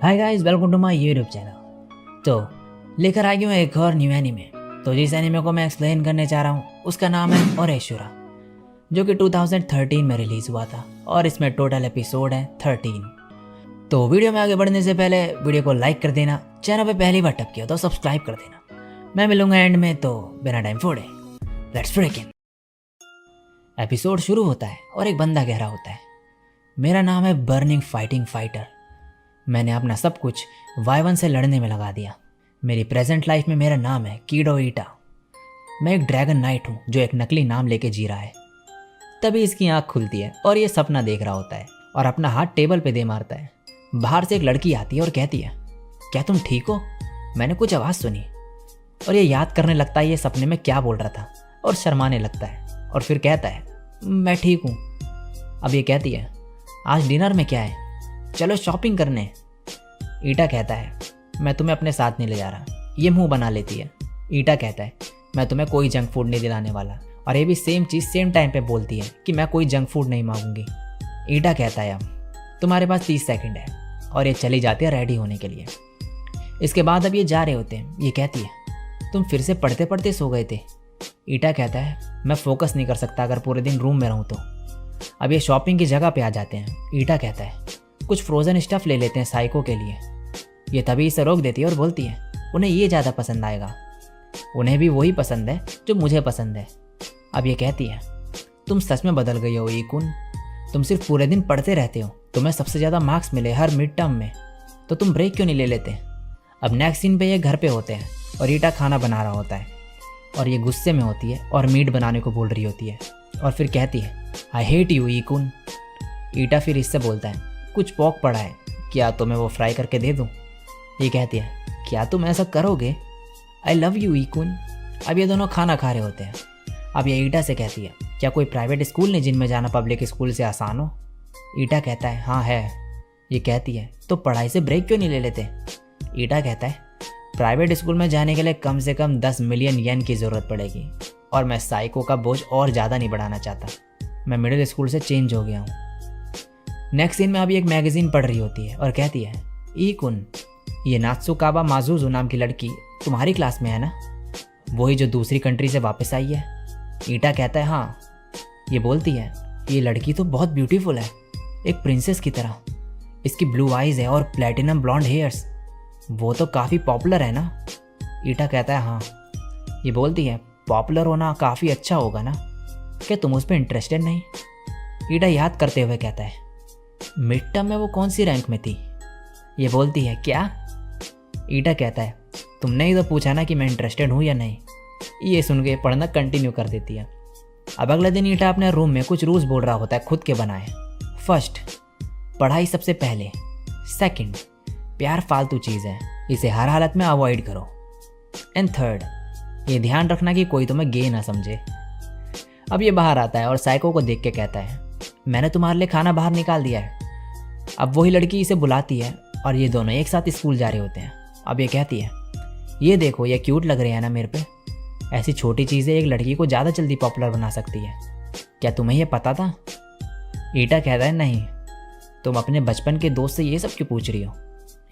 Hi guys, welcome to my YouTube channel. तो लेकर आ गया हूँ एक और न्यू एनीमे। तो जिस एनीमे को मैं एक्सप्लेन करने चाह रहा हूँ उसका नाम है ओरेशुरा, जो कि 2013 में रिलीज़ हुआ था और इसमें टोटल एपिसोड है 13। तो वीडियो में आगे बढ़ने से पहले वीडियो को लाइक कर देना, चैनल पे पहली बार टप किया तो सब्सक्राइब कर देना। मैं मिलूंगा एंड में, तो बिना टाइम फोड़े लेट्स ब्रेक इन। एपिसोड शुरू होता है और एक बंदा कह रहा होता है, मेरा नाम है बर्निंग फाइटिंग फाइटर। मैंने अपना सब कुछ वाइवन से लड़ने में लगा दिया। मेरी प्रेजेंट लाइफ में मेरा नाम है कीडो ईटा। मैं एक ड्रैगन नाइट हूँ जो एक नकली नाम लेके जी रहा है। तभी इसकी आंख खुलती है और ये सपना देख रहा होता है और अपना हाथ टेबल पे दे मारता है। बाहर से एक लड़की आती है और कहती है, क्या तुम ठीक हो? मैंने कुछ आवाज़ सुनी। और ये याद करने लगता है ये सपने में क्या बोल रहा था और शर्माने लगता है और फिर कहता है, मैं ठीक हूँ। अब ये कहती है, आज डिनर में क्या है? चलो शॉपिंग करने। ईटा कहता है, मैं तुम्हें अपने साथ नहीं ले जा रहा। ये मुंह बना लेती है। ईटा कहता है, मैं तुम्हें कोई जंक फूड नहीं दिलाने वाला। और ये भी सेम चीज़ सेम टाइम पे बोलती है कि मैं कोई जंक फूड नहीं मांगूंगी। ईटा कहता है, अब तुम्हारे पास 30 सेकंड है। और ये चली जाती है रेडी होने के लिए। इसके बाद अब ये जा रहे होते हैं। ये कहती है, तुम फिर से पढ़ते पढ़ते सो गए थे। ईटा कहता है, मैं फोकस नहीं कर सकता अगर पूरे दिन रूम में रहूँ तो। अब ये शॉपिंग की जगह पे आ जाते हैं। ईटा कहता है, कुछ फ्रोज़न स्टफ़ ले लेते हैं साइको के लिए। ये तभी इसे रोक देती है और बोलती है, उन्हें ये ज़्यादा पसंद आएगा। उन्हें भी वही पसंद है जो मुझे पसंद है। अब ये कहती है, तुम सच में बदल गई हो ईकुन। तुम सिर्फ पूरे दिन पढ़ते रहते हो। तुम्हें सबसे ज़्यादा मार्क्स मिले हर मिड टर्म में, तो तुम ब्रेक क्यों नहीं ले लेते? अब नेक्स्ट सीन पे ये घर पे होते हैं और ईटा खाना बना रहा होता है और ये गुस्से में होती है और मीट बनाने को बोल रही होती है और फिर कहती है, आई हेट यू ईकुन। ईटा फिर इससे बोलता है, कुछ पोक पड़ा है, क्या तुम्हें वो फ्राई करके दे दूँ? ये कहती है, क्या तुम ऐसा करोगे? आई लव यू ईकुन। अब ये दोनों खाना खा रहे होते हैं। अब ये ईटा से कहती है, क्या कोई प्राइवेट स्कूल नहीं जिनमें जाना पब्लिक स्कूल से आसान हो? ईटा कहता है, हाँ है। ये कहती है, तो पढ़ाई से ब्रेक क्यों नहीं ले लेते? ईटा कहता है, प्राइवेट स्कूल में जाने के लिए कम से कम 10 मिलियन येन की ज़रूरत पड़ेगी और मैं साइको का बोझ और ज़्यादा नहीं बढ़ाना चाहता। मैं मिडिल स्कूल से चेंज हो गया हूँ। नेक्स्ट सीन में अभी एक मैगजीन पढ़ रही होती है और कहती है, ईकुन, ये नात्सुकाबा माजुजू नाम की लड़की तुम्हारी क्लास में है ना? वही जो दूसरी कंट्री से वापस आई है? ईटा कहता है, हाँ। ये बोलती है, ये लड़की तो बहुत ब्यूटीफुल है, एक प्रिंसेस की तरह। इसकी ब्लू आइज़ है और प्लेटिनम ब्लॉन्ड हेयर्स। वो तो काफ़ी पॉपुलर है ना? ईटा कहता है, हाँ। ये बोलती है, पॉपुलर होना काफ़ी अच्छा होगा ना? क्या तुम उस पर इंटरेस्टेड नहीं? ईटा याद करते हुए कहता है, मिड टर्म में वो कौन सी रैंक में थी? ये बोलती है, क्या? ईटा कहता है, तुमने ही तो पूछा ना कि मैं इंटरेस्टेड हूँ या नहीं। ये सुन के पढ़ना कंटिन्यू कर देती है। अब अगले दिन ईटा अपने रूम में कुछ रूल्स बोल रहा होता है खुद के बनाए। फर्स्ट, पढ़ाई सबसे पहले। सेकंड, प्यार फालतू चीज़ है, इसे हर हालत में अवॉइड करो। एंड थर्ड, ये ध्यान रखना कि कोई तुम्हें गे ना समझे। अब ये बाहर आता है और साइको को देख के कहता है, मैंने तुम्हारे लिए खाना बाहर निकाल दिया है। अब वही लड़की इसे बुलाती है और ये दोनों एक साथ स्कूल जा रहे होते हैं। अब ये कहती है, ये देखो, ये क्यूट लग रही है ना मेरे पे? ऐसी छोटी चीज़ें एक लड़की को ज़्यादा जल्दी पॉपुलर बना सकती है। क्या तुम्हें ये पता था? ईटा कहता है, नहीं। तुम अपने बचपन के दोस्त से ये सब क्यों पूछ रही हो?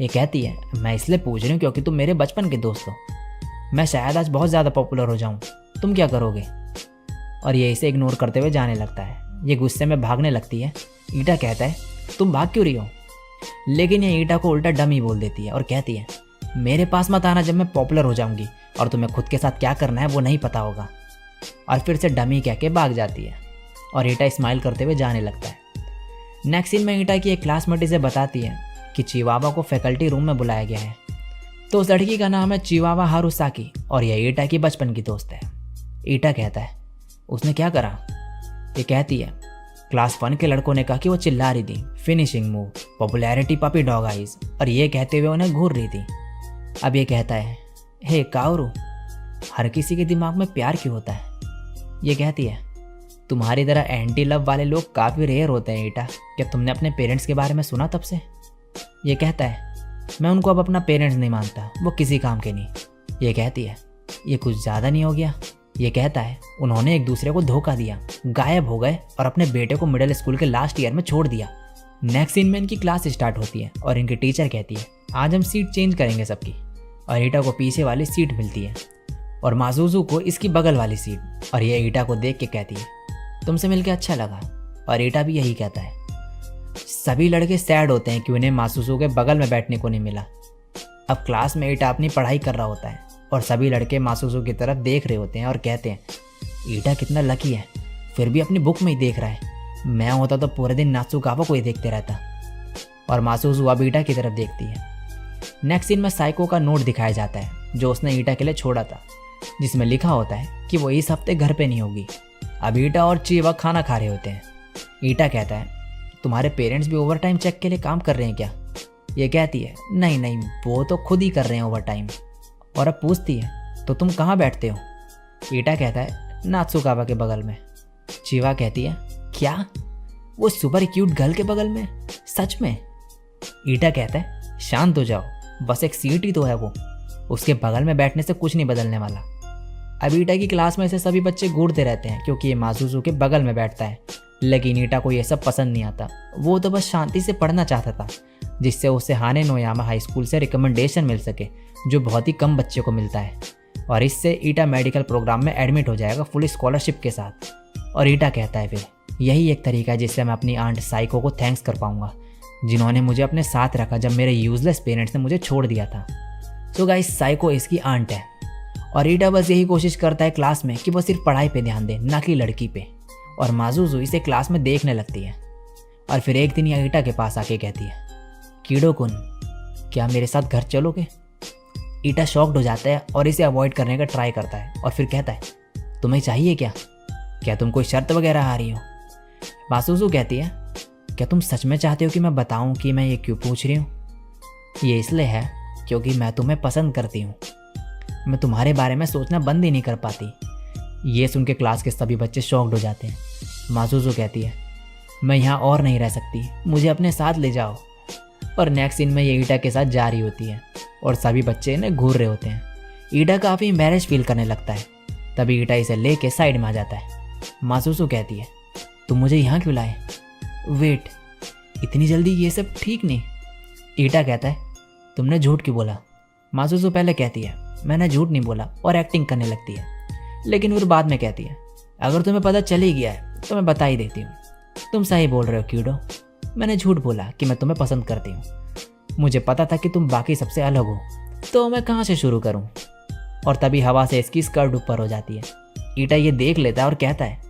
ये कहती है, मैं इसलिए पूछ रही हूँ क्योंकि तुम मेरे बचपन के दोस्त हो। मैं शायद आज बहुत ज़्यादा पॉपुलर हो जाऊँ, तुम क्या करोगे? और ये इसे इग्नोर करते हुए जाने लगता है। ये गुस्से में भागने लगती है। ईटा कहता है, तुम भाग क्यों रही हो? लेकिन ये ईटा को उल्टा डमी बोल देती है और कहती है, मेरे पास मत आना जब मैं पॉपुलर हो जाऊंगी और तुम्हें खुद के साथ क्या करना है वो नहीं पता होगा। और फिर से डमी कह के भाग जाती है और ईटा स्माइल करते हुए जाने लगता है। नेक्स्ट सीन में ईटा की एक क्लासमेट इसे बताती है कि चिवावा को फैकल्टी रूम में बुलाया गया है। तो उस लड़की का नाम है चिवावा हारुसाकी और यह ईटा की बचपन की दोस्त है। ईटा कहता है, उसने क्या करा? ये कहती है, क्लास 1 के लड़कों ने कहा कि वो चिल्ला रही थी, finishing move, popularity, puppy dog eyes, और ये कहते हुए उन्हें घूर रही थी। अब ये कहता है, हे काओरू, हर किसी के दिमाग में प्यार क्यों होता है? ये कहती है, तुम्हारी तरह एंटी लव वाले लोग काफ़ी रेयर होते हैं ईटा। क्या तुमने अपने पेरेंट्स के बारे में सुना तब से? ये कहता है, मैं उनको अब अपना पेरेंट्स नहीं मानता, वो किसी काम के नहीं। ये कहती है, ये कुछ ज़्यादा नहीं हो गया? ये कहता है, उन्होंने एक दूसरे को धोखा दिया, गायब हो गए और अपने बेटे को मिडिल स्कूल के लास्ट ईयर में छोड़ दिया। नेक्स्ट सीन में इनकी क्लास स्टार्ट होती है और इनकी टीचर कहती है, आज हम सीट चेंज करेंगे सबकी। और ईटा को पीछे वाली सीट मिलती है और मासूजू को इसकी बगल वाली सीट। और ये ईटा को देख के कहती है, तुमसे मिलके अच्छा लगा। और ईटा भी यही कहता है। सभी लड़के सैड होते हैं कि उन्हें मासूजू के बगल में बैठने को नहीं मिला। अब क्लास में ईटा अपनी पढ़ाई कर रहा होता है और सभी लड़के मासूजू की तरफ देख रहे होते हैं और कहते हैं, ईटा कितना लकी है, फिर भी अपनी बुक में ही देख रहा है। मैं होता तो पूरे दिन नात्सुकावा को ही देखते रहता। और मासूजू अब ईटा की तरफ देखती है। नेक्स्ट सीन में साइको का नोट दिखाया जाता है जो उसने ईटा के लिए छोड़ा था, जिसमें लिखा होता है कि वो इस हफ्ते घर पे नहीं होगी। अब ईटा और चीवा खाना खा रहे होते हैं। ईटा कहता है, तुम्हारे पेरेंट्स भी ओवर टाइम चेक के लिए काम कर रहे हैं क्या? ये कहती है, नहीं नहीं, वो तो खुद ही कर रहे हैं ओवर टाइम। और अब पूछती है, तो तुम कहाँ बैठते हो? ईटा कहता है, नात्सुकावा के बगल में। चीवा कहती है, क्या? वो सुपर क्यूट गर्ल के बगल में? सच में? ईटा कहता है, शांत हो जाओ, बस एक सीट ही तो है वो, उसके बगल में बैठने से कुछ नहीं बदलने वाला। अब ईटा की क्लास में से सभी बच्चे घूरते रहते हैं क्योंकि ये मासूजू के बगल में बैठता है। लेकिन ईटा को ये सब पसंद नहीं आता। वो तो बस शांति से पढ़ना चाहता था, जिससे उसे हाने नोयामा हाई स्कूल से रिकमेंडेशन मिल सके, जो बहुत ही कम बच्चे को मिलता है। और इससे ईटा मेडिकल प्रोग्राम में एडमिट हो जाएगा फुल स्कॉलरशिप के साथ। और ईटा कहता है, फिर यही एक तरीका है जिससे मैं अपनी आंट साइको को थैंक्स कर पाऊंगा, जिन्होंने मुझे अपने साथ रखा जब मेरे यूजलेस पेरेंट्स ने मुझे छोड़ दिया था। सो गाइस, साइको इसकी आंट है और ईटा बस यही कोशिश करता है क्लास में कि वो सिर्फ पढ़ाई पे ध्यान दे, ना कि लड़की पे। और मासूजू इसे क्लास में देखने लगती है। और फिर एक दिन यह ईटा के पास आके कहती है, कीड़ो कुन, क्या मेरे साथ घर चलोगे? ईटा शॉक्ड हो जाता है और इसे अवॉइड करने का ट्राई करता है और फिर कहता है, तुम्हें चाहिए क्या? क्या तुम कोई शर्त वगैरह आ रही हो? मासूजू कहती है, क्या तुम सच में चाहते हो कि मैं बताऊं कि मैं ये क्यों पूछ रही हूँ? ये इसलिए है क्योंकि मैं तुम्हें पसंद करती हूँ। मैं तुम्हारे बारे में सोचना बंद ही नहीं कर पाती। ये सुन के क्लास के सभी बच्चे शॉक्ड हो जाते हैं। मासूजू कहती है, मैं यहाँ और नहीं रह सकती, मुझे अपने साथ ले जाओ। और नेक्स्ट सीन में ये ईटा के साथ जा रही होती है और सभी बच्चे इन्हें घूर रहे होते हैं। ईटा काफ़ी एम्बैरेस फील करने लगता है। तभी ईटा इसे लेके साइड में आ जाता है। मासूजू कहती है, तुम मुझे यहाँ क्यों लाए? वेट, इतनी जल्दी ये सब ठीक नहीं। ईटा कहता है, तुमने झूठ क्यों बोला? मासूजू पहले कहती है, मैंने झूठ नहीं बोला, और एक्टिंग करने लगती है। लेकिन फिर बाद में कहती है, अगर तुम्हें पता चल ही गया है तो मैं बता ही देती हूँ। तुम सही बोल रहे हो कीड़ो, मैंने झूठ बोला कि मैं तुम्हें पसंद करती हूँ। मुझे पता था कि तुम बाकी सबसे अलग हो, तो मैं कहाँ से शुरू करूँ? और तभी हवा से इसकी स्कर्ट ऊपर हो जाती है। ईटा ये देख लेता है और कहता है,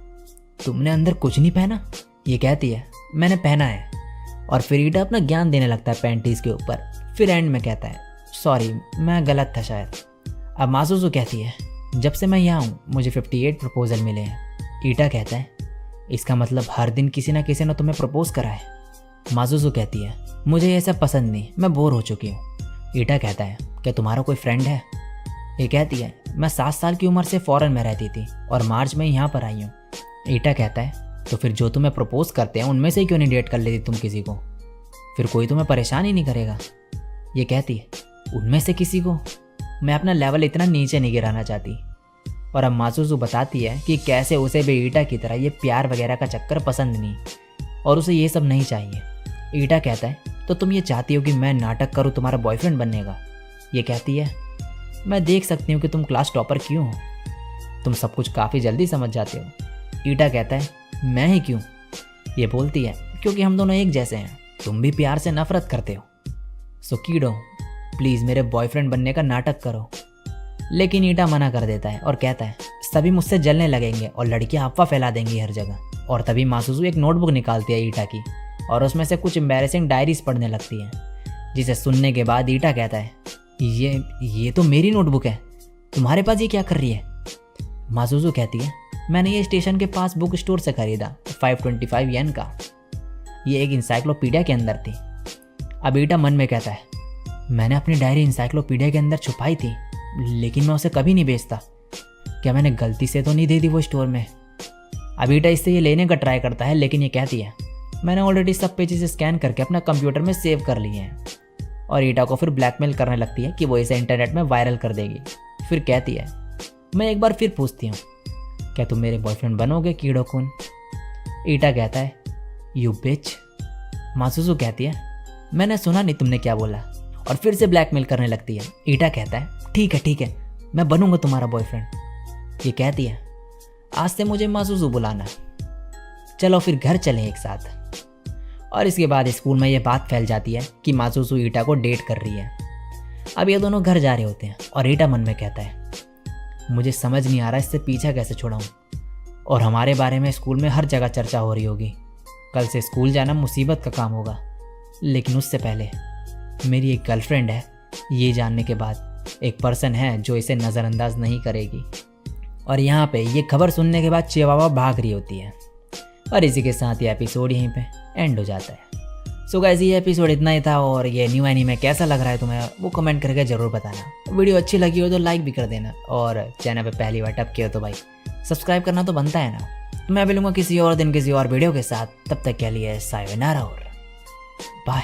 तुमने अंदर कुछ नहीं पहना? ये कहती है, मैंने पहना है। और फिर ईटा अपना ज्ञान देने लगता है पैंटीज के ऊपर। फिर एंड में कहता है, सॉरी, मैं गलत था शायद। अब मासूजू कहती है, जब से मैं यहाँ हूँ मुझे 58 प्रपोजल मिले हैं। ईटा कहता है, इसका मतलब हर दिन किसी ना किसी ने तुम्हें प्रपोज करा है? मासूजू कहती है, मुझे ये सब पसंद नहीं, मैं बोर हो चुकी हूँ। ईटा कहता है, क्या तुम्हारा कोई फ्रेंड है? ये कहती है, मैं 7 साल की उम्र से फॉरेन में रहती थी और मार्च में यहाँ पर आई हूँ। ईटा कहता है, तो फिर जो तुम्हें प्रपोज करते हैं उनमें से क्यों नहीं डेट कर लेती तुम किसी को? फिर कोई तुम्हें परेशान ही नहीं करेगा। ये कहती है, उनमें से किसी को? मैं अपना लेवल इतना नीचे नहीं गिराना चाहती। और अब मासूजू बताती है कि कैसे उसे भी ईटा की तरह ये प्यार वगैरह का चक्कर पसंद नहीं और उसे ये सब नहीं चाहिए। ईटा कहता है, तो तुम ये चाहती हो कि मैं नाटक करूँ तुम्हारा बॉयफ्रेंड बनने का? ये कहती है, मैं देख सकती हूँ कि तुम क्लास टॉपर क्यों हो, तुम सब कुछ काफ़ी जल्दी समझ जाते हो। ईटा कहता है, मैं ही क्यों? ये बोलती है, क्योंकि हम दोनों एक जैसे हैं, तुम भी प्यार से नफरत करते हो। सो कीड़ो, प्लीज़ मेरे बॉयफ्रेंड बनने का नाटक करो। लेकिन ईटा मना कर देता है और कहता है, सभी मुझसे जलने लगेंगे और लड़कियां अफवाह फैला देंगी हर जगह। और तभी मासूजू एक नोटबुक निकालती है ईटा की और उसमें से कुछ एम्बैरेसिंग डायरीज पढ़ने लगती है, जिसे सुनने के बाद ईटा कहता है, ये तो मेरी नोटबुक है, तुम्हारे पास ये क्या कर रही है? मासूजू कहती है, मैंने ये स्टेशन के पास बुक स्टोर से खरीदा, 525 येन का। ये एक इंसाइक्लोपीडिया के अंदर थी। अब ईटा मन में कहता है, मैंने अपनी डायरी इंसाइक्लोपीडिया के अंदर छुपाई थी, लेकिन मैं उसे कभी नहीं बेचता। क्या मैंने गलती से तो नहीं दे दी वो स्टोर में? अब ईटा इससे ये लेने का ट्राई करता है, लेकिन ये कहती है, मैंने ऑलरेडी सब पेजेस स्कैन करके अपना कंप्यूटर में सेव कर लिए हैं। और ईटा को फिर ब्लैकमेल करने लगती है कि वो इसे इंटरनेट में वायरल कर देगी। फिर कहती है, मैं एक बार फिर पूछती हूँ, क्या तुम मेरे बॉयफ्रेंड बनोगे कीड़ो कुन? ईटा कहता है, यू बिच। मासूजू कहती है, मैंने सुना नहीं तुमने क्या बोला। और फिर से ब्लैकमेल करने लगती है। ईटा कहता है ठीक है मैं बनूंगा तुम्हारा बॉयफ्रेंड। ये कहती है आज से मुझे मासूसू बुलाना, चलो फिर घर चलें एक साथ। और इसके बाद स्कूल में ये बात फैल जाती है कि मासूसू ईटा को डेट कर रही है। अब ये दोनों घर जा रहे होते हैं और ईटा मन में कहता है मुझे समझ नहीं आ रहा इससे पीछा कैसे छुड़ाऊं, और हमारे बारे में स्कूल में हर जगह चर्चा हो रही होगी। कल से स्कूल जाना मुसीबत का काम होगा, लेकिन उससे पहले मेरी एक गर्लफ्रेंड है, ये जानने के बाद एक पर्सन है जो इसे नज़रअंदाज नहीं करेगी। और यहाँ पे ये खबर सुनने के बाद चिवावा भाग रही होती है। और इसी के साथ ये एपिसोड यहीं पे एंड हो जाता है। सो गाइस ये एपिसोड इतना ही था, और ये न्यू एनीमे कैसा लग रहा है तुम्हें वो कमेंट करके ज़रूर बताना। वीडियो अच्छी लगी हो तो लाइक भी कर देना, और चैनल पे पहली बार टपके हो तो भाई सब्सक्राइब करना तो बनता है ना। मैं मिलूंगा किसी और दिन किसी और वीडियो के साथ, तब तक के लिए सायोनारा और बाय।